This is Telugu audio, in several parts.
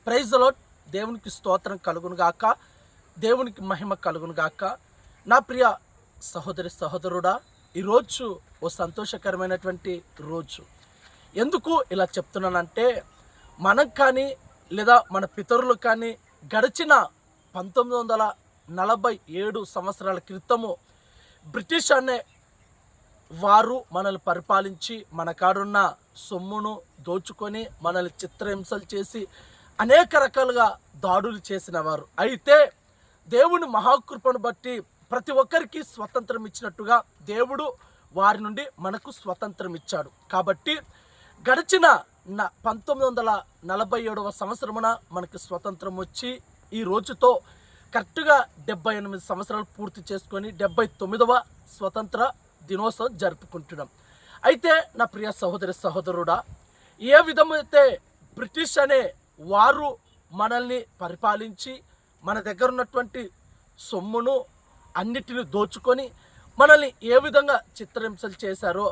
Praise the lord. దేవునికి స్తోత్రం కలుగును గాక, దేవునికి మహిమ కలుగును గాక. నా ప్రియ సహోదరి సహోదరుడా, ఈరోజు ఓ సంతోషకరమైనటువంటి రోజు. ఎందుకు ఇలా చెప్తున్నానంటే, మనం కానీ లేదా మన పితరులు కానీ గడిచిన 1947 సంవత్సరాల క్రితము బ్రిటిష్ అనే వారు మనల్ని పరిపాలించి మన కాడున్న సొమ్మును దోచుకొని మనల్ని చిత్రహింసలు చేసి అనేక రకాలుగా దాడులు చేసిన వారు. అయితే దేవుని మహాకృపను బట్టి ప్రతి ఒక్కరికి స్వతంత్రం ఇచ్చినట్టుగా దేవుడు వారి నుండి మనకు స్వతంత్రం ఇచ్చాడు. కాబట్టి గడిచిన 1947 సంవత్సరమున మనకి స్వతంత్రం వచ్చి ఈ రోజుతో కరెక్ట్గా 78 సంవత్సరాలు పూర్తి చేసుకొని 79వ స్వతంత్ర దినోత్సవం జరుపుకుంటున్నాం. అయితే నా ప్రియ సహోదరి సహోదరుడా, ఏ విధమైతే బ్రిటిష్ అనే వారు మనల్ని పరిపాలించి మన దగ్గర ఉన్నటువంటి సొమ్మును అన్నిటిని దోచుకొని మనల్ని ఏ విధంగా చిత్రహింసలు చేశారో,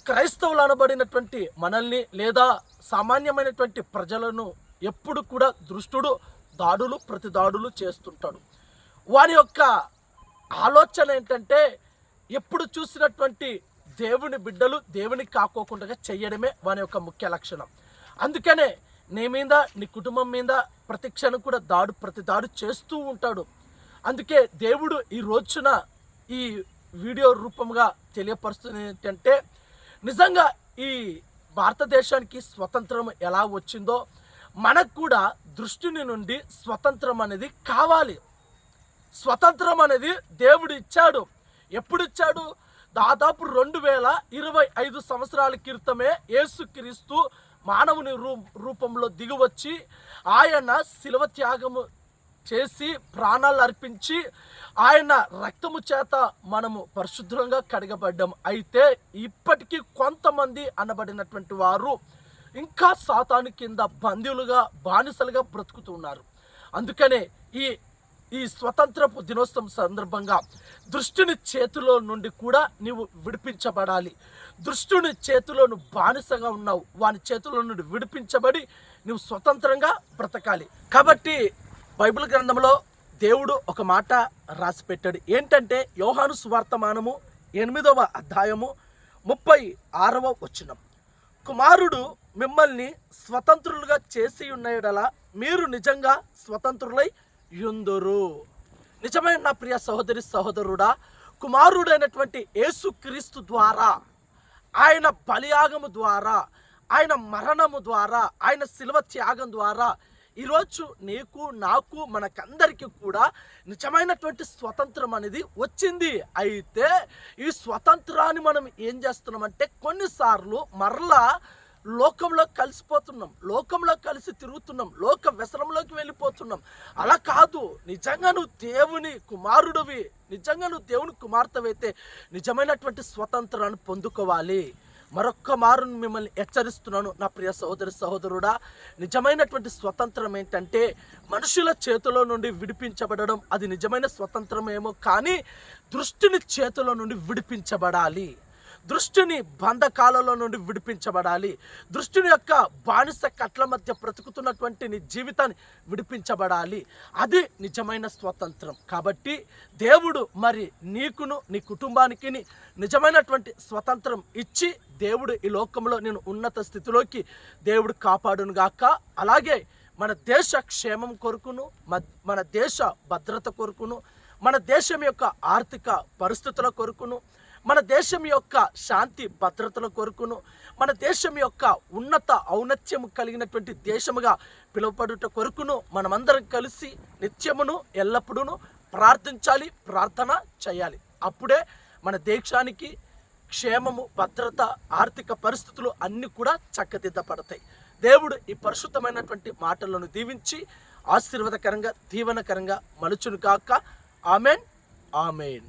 క్రైస్తవులు అనబడినటువంటి మనల్ని లేదా సామాన్యమైనటువంటి ప్రజలను ఎప్పుడు కూడా దుష్టుడు ప్రతి దాడులు చేస్తుంటాడు. వారి యొక్క ఆలోచన ఏంటంటే, ఎప్పుడు చూసినటువంటి దేవుని బిడ్డలు దేవునికి కాకోకుండా చేయడమే వాని యొక్క ముఖ్య లక్షణం. అందుకనే నీ మీద నీ కుటుంబం మీద ప్రతి క్షణం కూడా ప్రతి దాడు చేస్తూ ఉంటాడు. అందుకే దేవుడు ఈ రోజున ఈ వీడియో రూపంగా తెలియపరుస్తుంది ఏంటంటే, నిజంగా ఈ భారతదేశానికి స్వతంత్రం ఎలా వచ్చిందో మనకు కూడా దృష్టిని నుండి స్వతంత్రం అనేది కావాలి. స్వతంత్రం అనేది దేవుడు ఇచ్చాడు. ఎప్పుడు ఇచ్చాడు? దాదాపు 2025 సంవత్సరాల క్రితమే యేసుక్రీస్తు మానవుని రూపంలో దిగివచ్చి ఆయన శిలువ త్యాగము చేసి ప్రాణాలు అర్పించి ఆయన రక్తము చేత మనము పరిశుద్ధంగా కడగబడ్డాము. అయితే ఇప్పటికీ కొంతమంది అనబడినటువంటి వారు ఇంకా సాతాను కింద బందీలుగా బానిసలుగా బ్రతుకుతున్నారు. అందుకనే ఈ స్వతంత్రపు దినోత్సవం సందర్భంగా దృష్టిని చేతిలో నుండి కూడా నీవు విడిపించబడాలి. దృష్టిని చేతిలో నువ్వు బానిసగా ఉన్నావు, వాని చేతిలో నుండి విడిపించబడి నువ్వు స్వతంత్రంగా బ్రతకాలి. కాబట్టి బైబిల్ గ్రంథంలో దేవుడు ఒక మాట రాసి పెట్టాడు. ఏంటంటే, యోహాను సువార్తమానము 8వ అధ్యాయము 36వ వచనం, కుమారుడు మిమ్మల్ని స్వతంత్రులుగా చేసి ఉన్న యెడల మీరు నిజంగా స్వతంత్రులై యుందురు. నిజమైన నా ప్రియ సహోదరి సహోదరుడా, కుమారుడైనటువంటి యేసుక్రీస్తు ద్వారా, ఆయన బలియాగము ద్వారా, ఆయన మరణము ద్వారా, ఆయన శిలువ త్యాగం ద్వారా ఈరోజు నీకు నాకు మనకందరికీ కూడా నిజమైనటువంటి స్వతంత్రం అనేది వచ్చింది. అయితే ఈ స్వతంత్రాన్ని మనం ఏం చేస్తున్నామంటే, కొన్నిసార్లు మరలా లోకంలో కలిసిపోతున్నాం, లోకంలో కలిసి తిరుగుతున్నాం, లోక వ్యసనంలోకి వెళ్ళిపోతున్నాం. అలా కాదు. నిజంగా నువ్వు దేవుని కుమారుడివి, నిజంగా నువ్వు దేవుని కుమార్తెవైతే నిజమైనటువంటి స్వతంత్రాన్ని పొందుకోవాలి. మరొక్క మారు మిమ్మల్ని హెచ్చరిస్తున్నాను నా ప్రియ సహోదరి సహోదరుడా, నిజమైనటువంటి స్వతంత్రం ఏంటంటే మనుషుల చేతిలో నుండి విడిపించబడడం. అది నిజమైన స్వతంత్రం ఏమో, కానీ దృష్టిని చేతిలో నుండి విడిపించబడాలి. దృష్టిని బంధకాలలో నుండి విడిపించబడాలి. దృష్టిని యొక్క బానిస కట్ల మధ్య బ్రతుకుతున్నటువంటి నీ జీవితాన్ని విడిపించబడాలి. అది నిజమైన స్వతంత్రం. కాబట్టి దేవుడు మరి నీకును నీ కుటుంబానికి నిజమైనటువంటి స్వతంత్రం ఇచ్చి దేవుడు ఈ లోకంలో నేను ఉన్నత స్థితిలోకి దేవుడు కాపాడును గాక. అలాగే మన దేశ క్షేమం కొరకును, మన దేశ భద్రత కొరకును, మన దేశం యొక్క ఆర్థిక పరిస్థితుల కొరకును, మన దేశం యొక్క శాంతి భద్రతల కొరకును, మన దేశం యొక్క ఉన్నత ఔన్నత్యము కలిగినటువంటి దేశముగా పిలువబడుట కొరకును మనమందరం కలిసి నిత్యమును ఎల్లప్పుడూ ప్రార్థించాలి, ప్రార్థన చేయాలి. అప్పుడే మన దేశానికి క్షేమము, భద్రత, ఆర్థిక పరిస్థితులు అన్నీ కూడా చక్కదిద్దపడతాయి. దేవుడు ఈ పరిశుద్ధమైనటువంటి మాటలను దీవించి ఆశీర్వాదకరంగా దీవెనకరంగా మలుచును కాక. Amen, amen.